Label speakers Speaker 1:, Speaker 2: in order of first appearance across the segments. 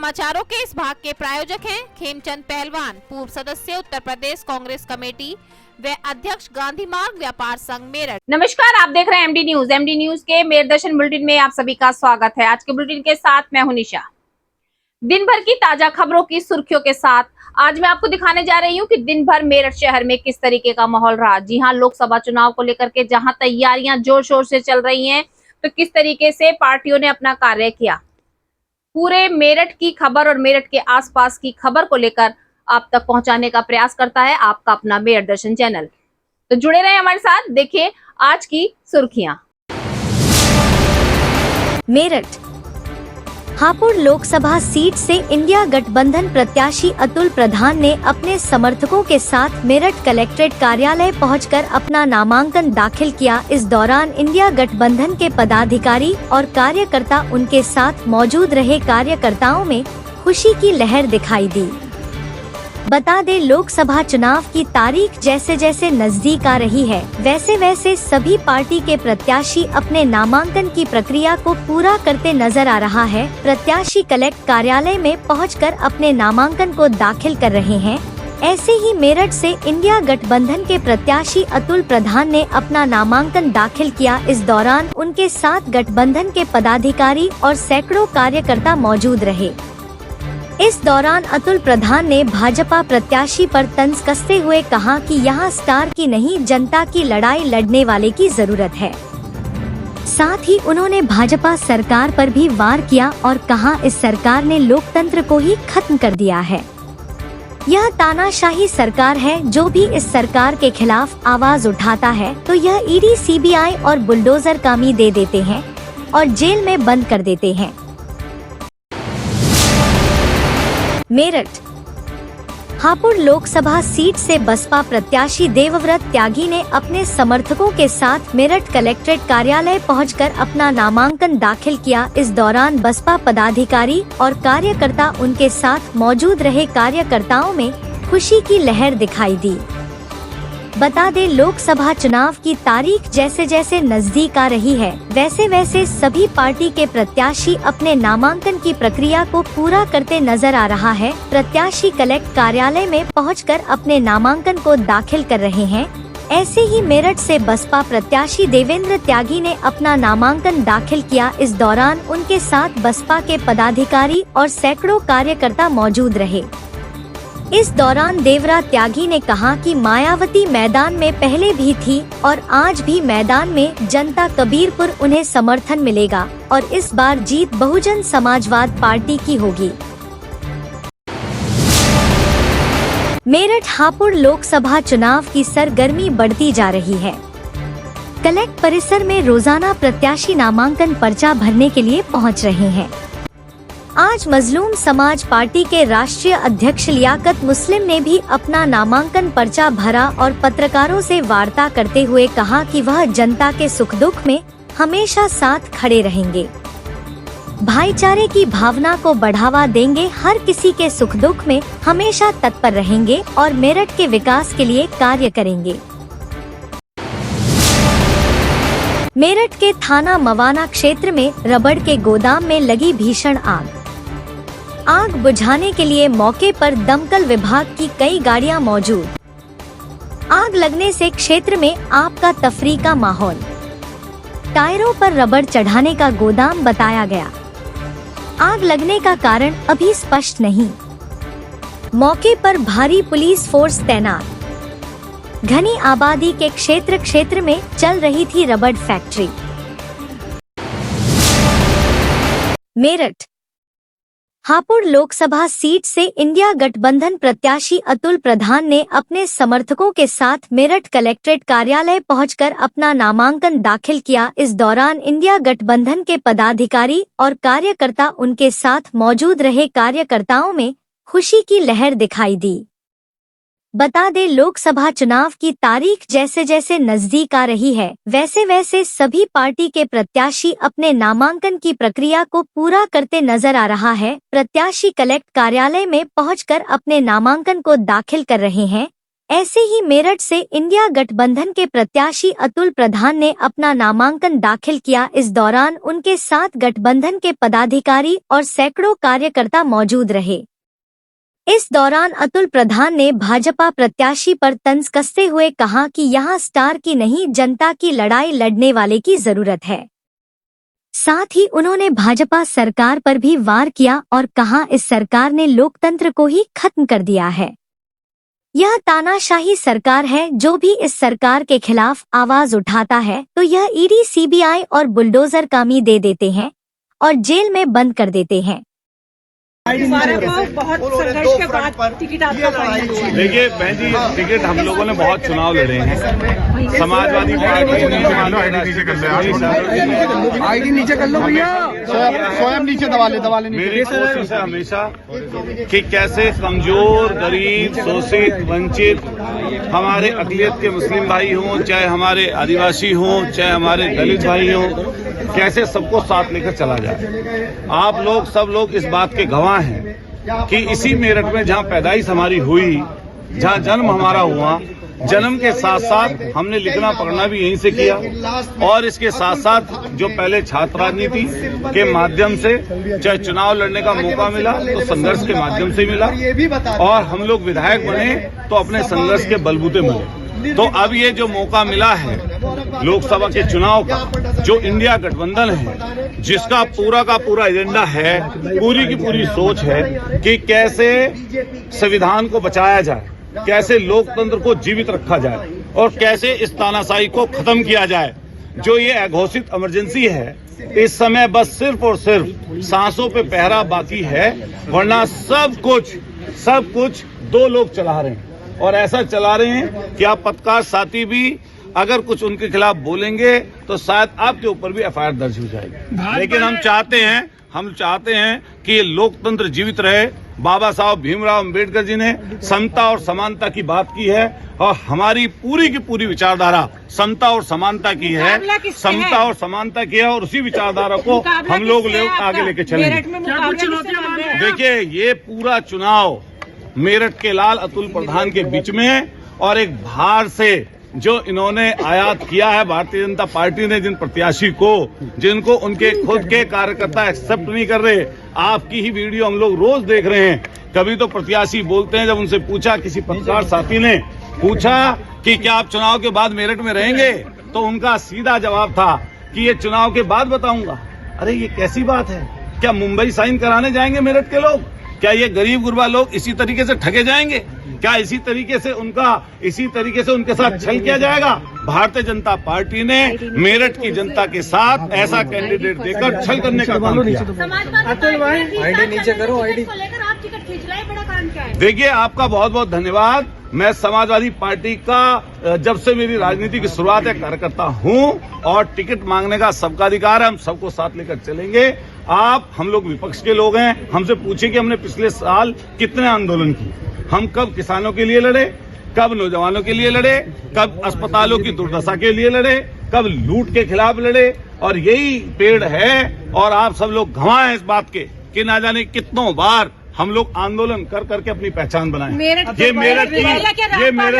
Speaker 1: समाचारों के इस भाग के प्रायोजक हैं खेमचंद पहलवान, पूर्व सदस्य उत्तर प्रदेश कांग्रेस कमेटी व अध्यक्ष गांधी मार्ग व्यापार संघ मेरठ।
Speaker 2: नमस्कार, आप देख रहे हैं एमडी न्यूज। एमडी न्यूज के मेरदर्शन बुलेटिन में आप सभी का स्वागत है। आज के बुलेटिन के साथ मैं हूं निशा। दिन भर की ताजा खबरों की सुर्खियों के साथ आज मैं आपको दिखाने जा रही हूं कि दिन भर मेरठ शहर में किस तरीके का माहौल रहा। जी हां, लोकसभा चुनाव को लेकर के जहां तैयारियां जोर शोर से चल रही हैं, तो किस तरीके से पार्टियों ने अपना कार्य किया। पूरे मेरठ की खबर और मेरठ के आसपास की खबर को लेकर आप तक पहुंचाने का प्रयास करता है आपका अपना मेरदर्शन चैनल। तो जुड़े रहे हमारे साथ, देखिए आज की सुर्खियां।
Speaker 3: मेरठ हापुड़ लोकसभा सीट से इंडिया गठबंधन प्रत्याशी अतुल प्रधान ने अपने समर्थकों के साथ मेरठ कलेक्ट्रेट कार्यालय पहुंचकर अपना नामांकन दाखिल किया। इस दौरान इंडिया गठबंधन के पदाधिकारी और कार्यकर्ता उनके साथ मौजूद रहे। कार्यकर्ताओं में खुशी की लहर दिखाई दी। बता दें, लोकसभा चुनाव की तारीख जैसे जैसे नजदीक आ रही है, वैसे वैसे सभी पार्टी के प्रत्याशी अपने नामांकन की प्रक्रिया को पूरा करते नजर आ रहा है। प्रत्याशी कलेक्ट कार्यालय में पहुंचकर अपने नामांकन को दाखिल कर रहे हैं। ऐसे ही मेरठ से इंडिया गठबंधन के प्रत्याशी अतुल प्रधान ने अपना नामांकन दाखिल किया। इस दौरान उनके साथ गठबंधन के पदाधिकारी और सैकड़ों कार्यकर्ता मौजूद रहे। इस दौरान अतुल प्रधान ने भाजपा प्रत्याशी पर तंज कसते हुए कहा कि यहाँ स्टार की नहीं, जनता की लड़ाई लड़ने वाले की जरूरत है। साथ ही उन्होंने भाजपा सरकार पर भी वार किया और कहा, इस सरकार ने लोकतंत्र को ही खत्म कर दिया है। यह तानाशाही सरकार है। जो भी इस सरकार के खिलाफ आवाज उठाता है तो यह ईडी, सीबीआई और बुलडोजर कामी दे देते हैं और जेल में बंद कर देते हैं। मेरठ हापुड़ लोकसभा सीट से बसपा प्रत्याशी देवव्रत त्यागी ने अपने समर्थकों के साथ मेरठ कलेक्ट्रेट कार्यालय पहुंचकर अपना नामांकन दाखिल किया। इस दौरान बसपा पदाधिकारी और कार्यकर्ता उनके साथ मौजूद रहे। कार्यकर्ताओं में खुशी की लहर दिखाई दी। बता दें, लोकसभा चुनाव की तारीख जैसे जैसे नजदीक आ रही है, वैसे वैसे सभी पार्टी के प्रत्याशी अपने नामांकन की प्रक्रिया को पूरा करते नजर आ रहा है। प्रत्याशी कलेक्ट कार्यालय में पहुंचकर अपने नामांकन को दाखिल कर रहे हैं। ऐसे ही मेरठ से बसपा प्रत्याशी देवेंद्र त्यागी ने अपना नामांकन दाखिल किया। इस दौरान उनके साथ बसपा के पदाधिकारी और सैकड़ों कार्यकर्ता मौजूद रहे। इस दौरान देवव्रत त्यागी ने कहा कि मायावती मैदान में पहले भी थी और आज भी मैदान में जनता कबीरपुर उन्हें समर्थन मिलेगा और इस बार जीत बहुजन समाजवाद पार्टी की होगी। मेरठ हापुड़ लोकसभा चुनाव की सरगर्मी बढ़ती जा रही है। कलेक्ट परिसर में रोजाना प्रत्याशी नामांकन पर्चा भरने के लिए पहुंच रहे हैं। आज मजलूम समाज पार्टी के राष्ट्रीय अध्यक्ष लियाकत मुस्लिम ने भी अपना नामांकन पर्चा भरा और पत्रकारों से वार्ता करते हुए कहा कि वह जनता के सुख दुख में हमेशा साथ खड़े रहेंगे, भाईचारे की भावना को बढ़ावा देंगे, हर किसी के सुख दुख में हमेशा तत्पर रहेंगे और मेरठ के विकास के लिए कार्य करेंगे। मेरठ के थाना मवाना क्षेत्र में रबड़ के गोदाम में लगी भीषण आग बुझाने के लिए मौके पर दमकल विभाग की कई गाड़ियां मौजूद। आग लगने से क्षेत्र में आपका तफरी का माहौल। टायरों पर रबड़ चढ़ाने का गोदाम बताया गया। आग लगने का कारण अभी स्पष्ट नहीं। मौके पर भारी पुलिस फोर्स तैनात। घनी आबादी के क्षेत्र में चल रही थी रबड़ फैक्ट्री। मेरठ हापुड़ लोकसभा सीट से इंडिया गठबंधन प्रत्याशी अतुल प्रधान ने अपने समर्थकों के साथ मेरठ कलेक्ट्रेट कार्यालय पहुंचकर अपना नामांकन दाखिल किया। इस दौरान इंडिया गठबंधन के पदाधिकारी और कार्यकर्ता उनके साथ मौजूद रहे। कार्यकर्ताओं में खुशी की लहर दिखाई दी। बता दें, लोकसभा चुनाव की तारीख जैसे जैसे नजदीक आ रही है, वैसे वैसे सभी पार्टी के प्रत्याशी अपने नामांकन की प्रक्रिया को पूरा करते नजर आ रहा है। प्रत्याशी कलेक्ट कार्यालय में पहुंचकर अपने नामांकन को दाखिल कर रहे हैं। ऐसे ही मेरठ से इंडिया गठबंधन के प्रत्याशी अतुल प्रधान ने अपना नामांकन दाखिल किया। इस दौरान उनके साथ गठबंधन के पदाधिकारी और सैकड़ों कार्यकर्ता मौजूद रहे। इस दौरान अतुल प्रधान ने भाजपा प्रत्याशी पर तंज कसते हुए कहा कि यहाँ स्टार की नहीं, जनता की लड़ाई लड़ने वाले की जरूरत है। साथ ही उन्होंने भाजपा सरकार पर भी वार किया और कहा इस सरकार ने लोकतंत्र को ही खत्म कर दिया है। यह तानाशाही सरकार है। जो भी इस सरकार के खिलाफ आवाज उठाता है तो यह ईडी, सीबीआई और बुलडोजर कामी दे देते हैं और जेल में बंद कर देते हैं।
Speaker 4: बहुत संघर्ष के बाद टिकट आपका फाइनल हुआ।
Speaker 5: देखिए बहन जी, टिकट हम लोगों ने बहुत चुनाव लड़े हैं। समाजवादी पार्टी
Speaker 4: आईडी नीचे कर लो भैया,
Speaker 6: स्वयं नीचे दबा ले
Speaker 5: मेरी कोशिश है हमेशा कि कैसे कमजोर, गरीब, शोषित, वंचित, हमारे अकलियत के मुस्लिम भाई हों, चाहे हमारे आदिवासी हों, चाहे हमारे दलित भाई हों, कैसे सबको साथ लेकर चला जाए। आप लोग सब लोग इस बात के गवाह हैं कि इसी मेरठ में जहां पैदाइश हमारी हुई, जहां जन्म हमारा हुआ, जन्म के साथ साथ हमने लिखना पढ़ना भी यहीं से किया और इसके साथ साथ जो पहले छात्र राजनीति के माध्यम से चाहे चुनाव लड़ने का मौका मिला तो संघर्ष के माध्यम से मिला और हम लोग विधायक बने तो अपने संघर्ष के बलबूते मिले। तो अब ये जो मौका मिला है लोकसभा के चुनाव का, जो इंडिया गठबंधन है, जिसका पूरा का पूरा एजेंडा है, पूरी की पूरी सोच है कि कैसे संविधान को बचाया जाए, कैसे लोकतंत्र को जीवित रखा जाए और कैसे इस तानाशाही को खत्म किया जाए। जो ये अघोषित इमरजेंसी है, इस समय बस सिर्फ और सिर्फ सांसों पे पहरा बाकी है, वरना सब कुछ दो लोग चला रहे हैं और ऐसा चला रहे हैं कि आप पत्रकार साथी भी अगर कुछ उनके खिलाफ बोलेंगे तो शायद आपके ऊपर भी एफआईआर दर्ज हो जाएगी। लेकिन हम चाहते हैं कि ये लोकतंत्र जीवित रहे। बाबा साहब भीमराव अंबेडकर जी ने समता और समानता की बात की है और हमारी पूरी की पूरी विचारधारा समता और समानता की है, समता और समानता की है और उसी विचारधारा को हम लोग आगे लेके चलेंगे। देखिए, ये पूरा चुनाव मेरठ के लाल अतुल प्रधान के बीच में है और एक बाहर से जो इन्होंने आयात किया है भारतीय जनता पार्टी ने, जिन प्रत्याशी को, जिनको उनके खुद के कार्यकर्ता एक्सेप्ट नहीं कर रहे। आपकी ही वीडियो हम लोग रोज देख रहे हैं। कभी तो प्रत्याशी बोलते हैं, जब उनसे पूछा, किसी पत्रकार साथी ने पूछा कि क्या आप चुनाव के बाद मेरठ में रहेंगे, तो उनका सीधा जवाब था कि ये चुनाव के बाद बताऊंगा। अरे ये कैसी बात है? क्या मुंबई साइन कराने जाएंगे मेरठ के लोग? क्या ये गरीब गुरबा लोग इसी तरीके से ठगे जाएंगे? क्या इसी तरीके से उनके साथ छल किया जाएगा? भारतीय जनता पार्टी ने मेरठ की जनता के साथ ऐसा कैंडिडेट देकर छल करने का काम किया।
Speaker 4: अतुल भाई आईडी नीचे करो, आईडी
Speaker 5: देखिए, आपका बहुत बहुत धन्यवाद। मैं समाजवादी पार्टी का जब से मेरी राजनीति की शुरुआत है कार्यकर्ता हूं और टिकट मांगने का सबका अधिकार है। हम सबको साथ लेकर चलेंगे। हम लोग विपक्ष के लोग हैं, हमसे पूछे कि हमने पिछले साल कितने आंदोलन किए, हम कब किसानों के लिए लड़े, कब नौजवानों के लिए लड़े, कब अस्पतालों की दुर्दशा के लिए लड़े, कब लूट के खिलाफ लड़े। और यही पेड़ है और आप सब लोग गवाह हैं इस बात के कि ना जाने कितनों बार हम लोग आंदोलन कर करके अपनी पहचान बनाए। ये मेरठ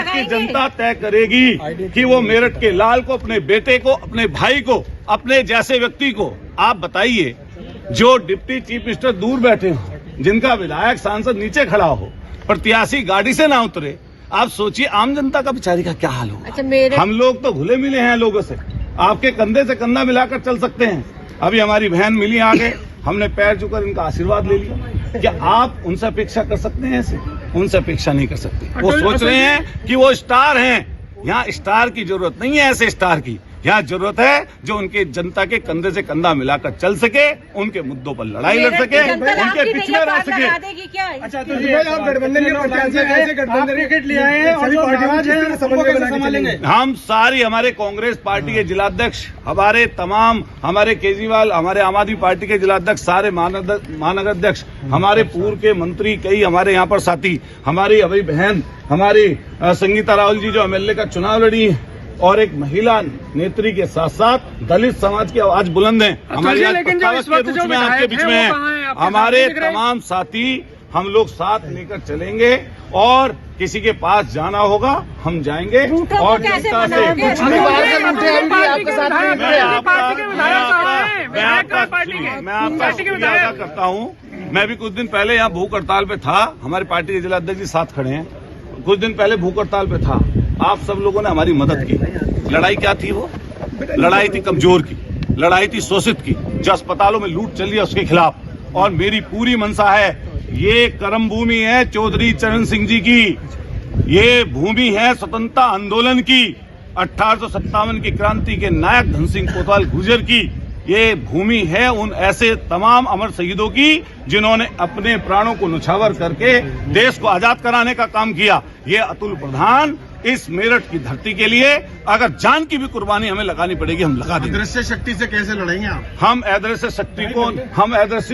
Speaker 5: की जनता तय करेगी कि वो मेरठ के लाल को, अपने बेटे को, अपने भाई को, अपने जैसे व्यक्ति को, आप बताइए, जो डिप्टी चीफ मिनिस्टर दूर बैठे हो, जिनका विधायक सांसद नीचे खड़ा हो, प्रत्याशी गाड़ी से ना उतरे, आप सोचिए आम जनता का बेचारी का क्या हाल हो। अच्छा, हम लोग तो घुले मिले हैं लोगों से, आपके कंधे से कंधा मिलाकर चल सकते हैं। अभी हमारी बहन मिली आगे, हमने पैर छूकर इनका आशीर्वाद ले लिया। क्या आप उनसे अपेक्षा कर सकते हैं? ऐसे उनसे अपेक्षा नहीं कर सकते। वो सोच रहे हैं कि वो स्टार हैं। यहाँ स्टार की जरूरत नहीं है, ऐसे स्टार की यहाँ जरूरत है जो उनके जनता के कंधे से कंधा मिलाकर चल सके, उनके मुद्दों पर लड़ाई लड़ सके, उनके बीच में रह सके।
Speaker 4: अच्छा, तो आप गठबंधन के प्रत्याशी टिकट ले आए हैं, अभी पार्टीवाद है, समन्वय बनाने चलेंगे।
Speaker 5: हम सारी, हमारे कांग्रेस पार्टी के जिलाध्यक्ष, हमारे तमाम, हमारे केजरीवाल, हमारे आम आदमी पार्टी के जिलाध्यक्ष, सारे महानगर अध्यक्ष, हमारे पूर्व के मंत्री, कई हमारे यहाँ पर साथी, हमारी अभी बहन, हमारी संगीता राहुल जी जो एमएलए का चुनाव लड़ी, और एक महिला नेत्री के साथ साथ दलित समाज की आवाज बुलंद है। हमारे आपके बीच में है। हमारे तमाम साथी हम लोग साथ लेकर चलेंगे और किसी के पास जाना होगा हम जाएंगे और जनता से मैं आपका शुक्रिया अदा करता हूँ। मैं भी कुछ दिन पहले यहाँ भूख हड़ताल पे था, हमारे पार्टी के जिला अध्यक्ष जी साथ खड़े हैं। कुछ दिन पहले भूख हड़ताल पे था, आप सब लोगों ने हमारी मदद की। लड़ाई क्या थी? वो लड़ाई थी कमजोर की, लड़ाई थी शोषित की, जो अस्पतालों में लूट चल रही है उसके खिलाफ। और मेरी पूरी मंशा है, ये कर्म भूमि है चौधरी चरण सिंह जी की, ये भूमि है स्वतंत्रता आंदोलन की, 1857 की क्रांति के नायक धन सिंह कोतवाल गुर्जर की, ये भूमि है उन ऐसे तमाम अमर शहीदों की जिन्होंने अपने प्राणों को न्यौछावर करके देश को आजाद कराने का काम किया। ये अतुल प्रधान इस मेरठ की धरती के लिए अगर जान की भी कुर्बानी हमें लगानी पड़ेगी हम लगा देंगे।
Speaker 6: अदृश्य शक्ति से कैसे लड़ेंगे आप?
Speaker 5: हम अदृश्य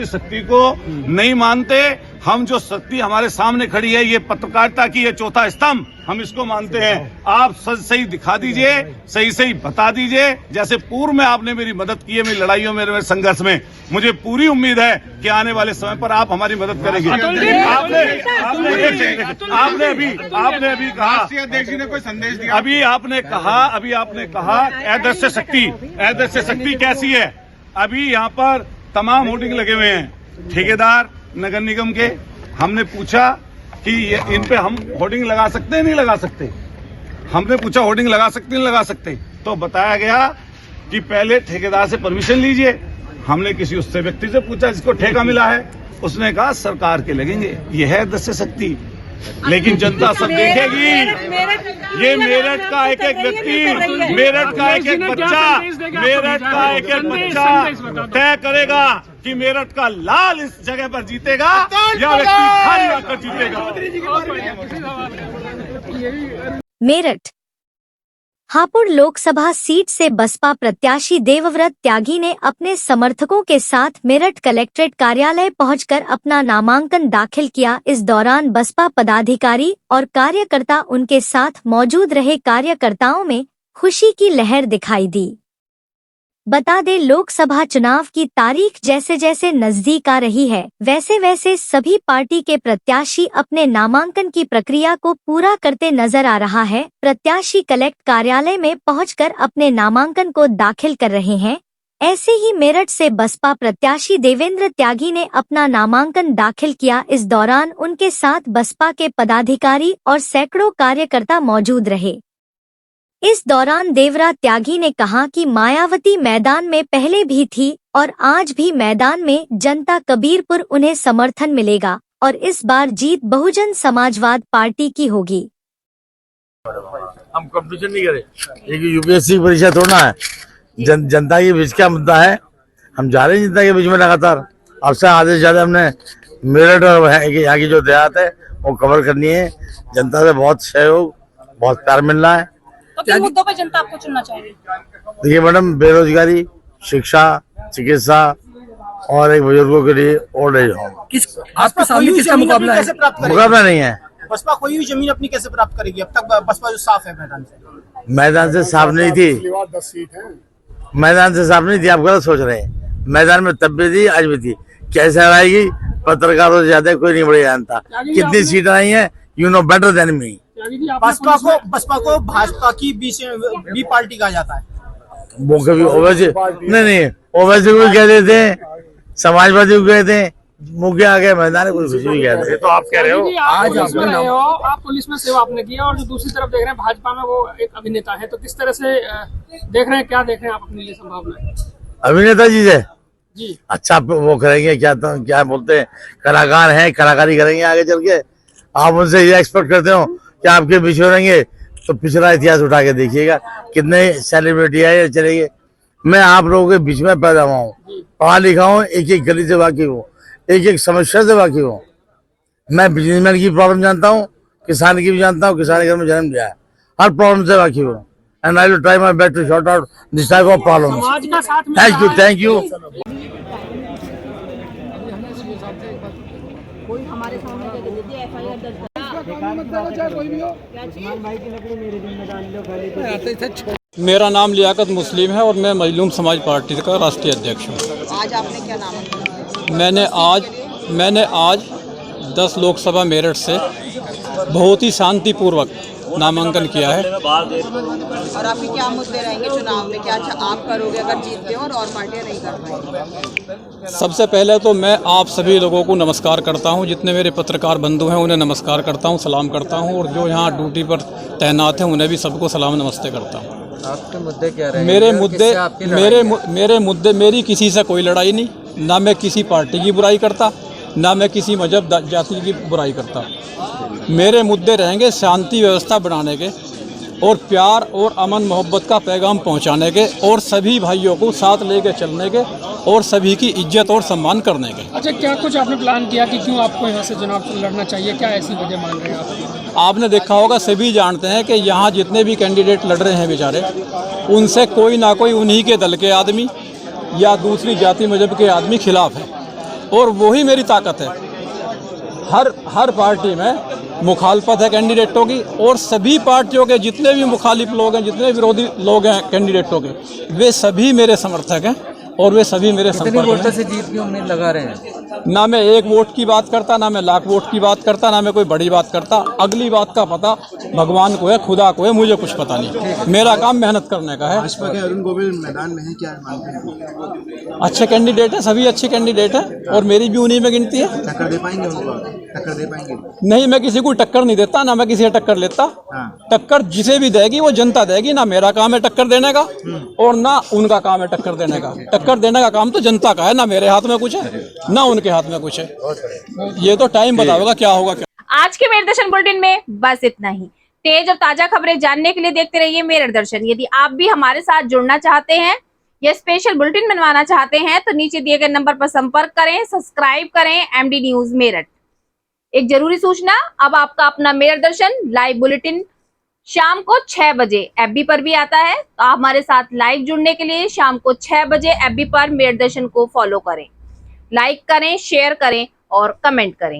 Speaker 5: शक्ति को नहीं मानते। हम जो शक्ति हमारे सामने खड़ी है, ये पत्रकारिता की ये चौथा स्तंभ, हम इसको मानते हैं। आप सही दिखा दीजिए, सही बता दीजिए। जैसे पूर्व में आपने मेरी मदद की है मेरी लड़ाइयों में, मेरे संघर्ष में, मुझे पूरी उम्मीद है कि आने वाले समय पर आप हमारी मदद करेंगे। आपने अभी कहा,
Speaker 6: अध्यक्ष जी ने कोई संदेश दिया?
Speaker 5: अभी आपने कहा अदृश्य शक्ति कैसी है? अभी यहाँ पर तमाम होर्डिंग लगे हुए हैं ठेकेदार नगर निगम के। हमने पूछा कि इन पे हम होर्डिंग लगा सकते हैं नहीं लगा सकते? हमने पूछा होर्डिंग लगा सकते नहीं लगा सकते? तो बताया गया कि पहले ठेकेदार से परमिशन लीजिए। हमने किसी उससे व्यक्ति से पूछा जिसको ठेका मिला है, उसने कहा सरकार के लगेंगे। ये है अदृश्य शक्ति, लेकिन जनता सब देखेगी। ये मेरठ का एक व्यक्ति, मेरठ का एक बच्चा तय करेगा कि मेरठ का लाल इस जगह पर जीतेगा या व्यक्ति भारी आकर जीतेगा।
Speaker 3: मेरठ हापुड़ लोकसभा सीट से बसपा प्रत्याशी देवव्रत त्यागी ने अपने समर्थकों के साथ मेरठ कलेक्ट्रेट कार्यालय पहुंचकर अपना नामांकन दाखिल किया। इस दौरान बसपा पदाधिकारी और कार्यकर्ता उनके साथ मौजूद रहे। कार्यकर्ताओं में खुशी की लहर दिखाई दी। बता दें, लोकसभा चुनाव की तारीख जैसे जैसे नजदीक आ रही है, वैसे वैसे सभी पार्टी के प्रत्याशी अपने नामांकन की प्रक्रिया को पूरा करते नजर आ रहा है। प्रत्याशी कलेक्ट कार्यालय में पहुंचकर अपने नामांकन को दाखिल कर रहे हैं। ऐसे ही मेरठ से बसपा प्रत्याशी देवेंद्र त्यागी ने अपना नामांकन दाखिल किया। इस दौरान उनके साथ बसपा के पदाधिकारी और सैकड़ों कार्यकर्ता मौजूद रहे। इस दौरान देवव्रत त्यागी ने कहा कि मायावती मैदान में पहले भी थी और आज भी मैदान में जनता कबीरपुर उन्हें समर्थन मिलेगा और इस बार जीत बहुजन समाजवाद पार्टी की होगी।
Speaker 7: हम कंपटीशन नहीं करें, एक यूपीएससी परीक्षा थोड़ा है, जनता के बीच का मुद्दा है। हम जा रहे हैं जनता के बीच में लगातार। अब से आधे से ज्यादा हमने मेरठ और यहाँ की जो देहात है वो कवर करनी है। जनता से बहुत सहयोग, बहुत प्यार मिल रहा है।
Speaker 2: तो किन मुद्दों पे जनता आपको चुनना चाहेगी?
Speaker 7: देखिए मैडम, बेरोजगारी, शिक्षा, चिकित्सा और एक बुजुर्गों के लिए ओल्ड एज होम।
Speaker 4: आपके सामने किसका मुकाबला है?
Speaker 7: मुकाबला नहीं है।
Speaker 8: बसपा कोई भी जमीन अपनी कैसे प्राप्त करेगी? अब तक बसपा जो साफ है
Speaker 7: मैदान से साफ नहीं थी। मैदान से साफ नहीं थी, आप गलत सोच रहे हैं। मैदान में तब भी थी, आज भी थी। कैसे आएगी? पत्रकारों से ज्यादा कोई नहीं बढ़िया जानता कितनी सीटें आई हैं। You know better than me.
Speaker 8: Basapa को भाजपा की बी पार्टी कहा जाता है।
Speaker 7: वो कभी ओवैसी नहीं, ओवैसी को कह देते हैं, समाजवादी को कहते हैं, मुझे आ गए मैदान कुछ भी कहते हैं। तो आप कह रहे हो
Speaker 4: आज आप पुलिस में सेवा आपने किया और जो दूसरी तरफ देख रहे हैं भाजपा में वो एक अभिनेता है, तो किस तरह से देख रहे हैं, क्या देख रहे हैं आप अपने लिए संभावना?
Speaker 7: अभिनेता जी से
Speaker 4: जी
Speaker 7: अच्छा वो करेंगे, क्या बोलते हैं, कलाकार हैं, कलाकारी करेंगे आगे चल के। आप उनसे ये एक्सपेक्ट करते हो कि आपके बीच में रहेंगे, तो पिछला इतिहास उठा के देखिएगा कितने सेलिब्रिटी आए चले गए। मैं आप लोगों के बीच में पैदा हुआ हूँ, पढ़ा लिखा हूँ, एक एक गली से वाकिफ हूँ, एक एक समस्या से वाकिफ हूँ। मैं बिजनेसमैन की प्रॉब्लम जानता हूँ, किसान की भी जानता हूँ, किसान के घर में जन्म लिया है, हर प्रॉब्लम से वाकिफ हूँ। And I will try my best to sort out this type of problems. Thank you.
Speaker 9: मेरा नाम लियाकत मुस्लिम है और मैं मजलूम समाज पार्टी का राष्ट्रीय अध्यक्ष हूँ।
Speaker 10: आज आपने क्या नामांकन?
Speaker 9: मैंने आज 10 लोकसभा मेरठ से बहुत ही शांतिपूर्वक नामांकन किया है।
Speaker 10: और आपके क्या मुद्दे रहेंगे चुनाव में, क्या आप करोगे अगर जीतते हो और पार्टियां नहीं कर पाएंगी?
Speaker 9: सबसे पहले तो मैं आप सभी लोगों को नमस्कार करता हूं, जितने मेरे पत्रकार बंधु हैं उन्हें नमस्कार करता हूं, सलाम करता हूं, और जो यहां ड्यूटी पर तैनात हैं उन्हें भी सबको सलाम नमस्ते करता हूं।
Speaker 11: आपके मुद्दे क्या रहे?
Speaker 9: मेरे मुद्दे, मेरी किसी से कोई लड़ाई नहीं, ना मैं किसी पार्टी की बुराई करता, ना मैं किसी मजहब जाति की बुराई करता। मेरे मुद्दे रहेंगे शांति व्यवस्था बनाने के और प्यार और अमन मोहब्बत का पैगाम पहुंचाने के और सभी भाइयों को साथ लेकर चलने के और सभी की इज्जत और सम्मान करने के।
Speaker 4: अच्छा, क्या कुछ आपने प्लान किया कि क्यों आपको यहाँ से चुनाव लड़ना चाहिए, क्या ऐसी वजह मान रहे हैं आप?
Speaker 9: आपने देखा होगा, सभी जानते हैं कि यहाँ जितने भी कैंडिडेट लड़ रहे हैं बेचारे, उनसे कोई ना कोई उन्हीं के दल के आदमी या दूसरी जाति मजहब के आदमी खिलाफ है, और वही मेरी ताकत है। हर पार्टी में मुखालफत है कैंडिडेटों की, और सभी पार्टियों के जितने भी मुखालिफ लोग हैं, जितने विरोधी लोग हैं कैंडिडेटों के, वे सभी मेरे समर्थक हैं और वे सभी मेरे संपर्क में।
Speaker 11: से जीत की उम्मीद लगा रहे हैं?
Speaker 9: ना मैं 1 वोट की बात करता, ना मैं लाख वोट की बात करता, ना मैं कोई बड़ी बात करता। अगली बात का पता भगवान को है, खुदा को है, मुझे कुछ पता नहीं। मेरा काम मेहनत करने का है।
Speaker 8: भाजपा के अरुण गोविल मैदान में है, क्या मानते हैं?
Speaker 9: अच्छे कैंडिडेट है, सभी अच्छे कैंडिडेट हैं, और मेरी भी उन्हीं में गिनती है।
Speaker 8: टक्कर दे पाएंगे उनको? टक्कर दे पाएंगे?
Speaker 9: नहीं, मैं किसी को टक्कर नहीं देता, ना मैं किसी से टक्कर लेता। टक्कर जिसे भी देगी वो जनता देगी, ना मेरा काम है टक्कर देने का और ना उनका काम है टक्कर देने का। टक्कर देने का काम तो जनता का है, ना मेरे हाथ में कुछ है ना उनके हाथ में कुछ है। ये तो टाइम बताएगा क्या होगा।
Speaker 2: आज के मेरठ दर्शन बुलेटिन में बस इतना ही। तेज और ताजा खबरें जानने के लिए देखते रहिए मेरठ दर्शन। यदि आप भी हमारे साथ जुड़ना चाहते हैं या स्पेशल बुलेटिन बनवाना चाहते हैं तो नीचे दिए गए नंबर पर संपर्क करें, सब्सक्राइब करें एमडी न्यूज मेरठ। एक जरूरी सूचना, अब आपका अपना मेरठ दर्शन लाइव बुलेटिन शाम को 6 बजे एफबी पर भी आता है, तो आप हमारे साथ लाइव जुड़ने के लिए शाम को 6 बजे एफबी पर मेरठ दर्शन को फॉलो करें, लाइक करें, शेयर करें और कमेंट करें।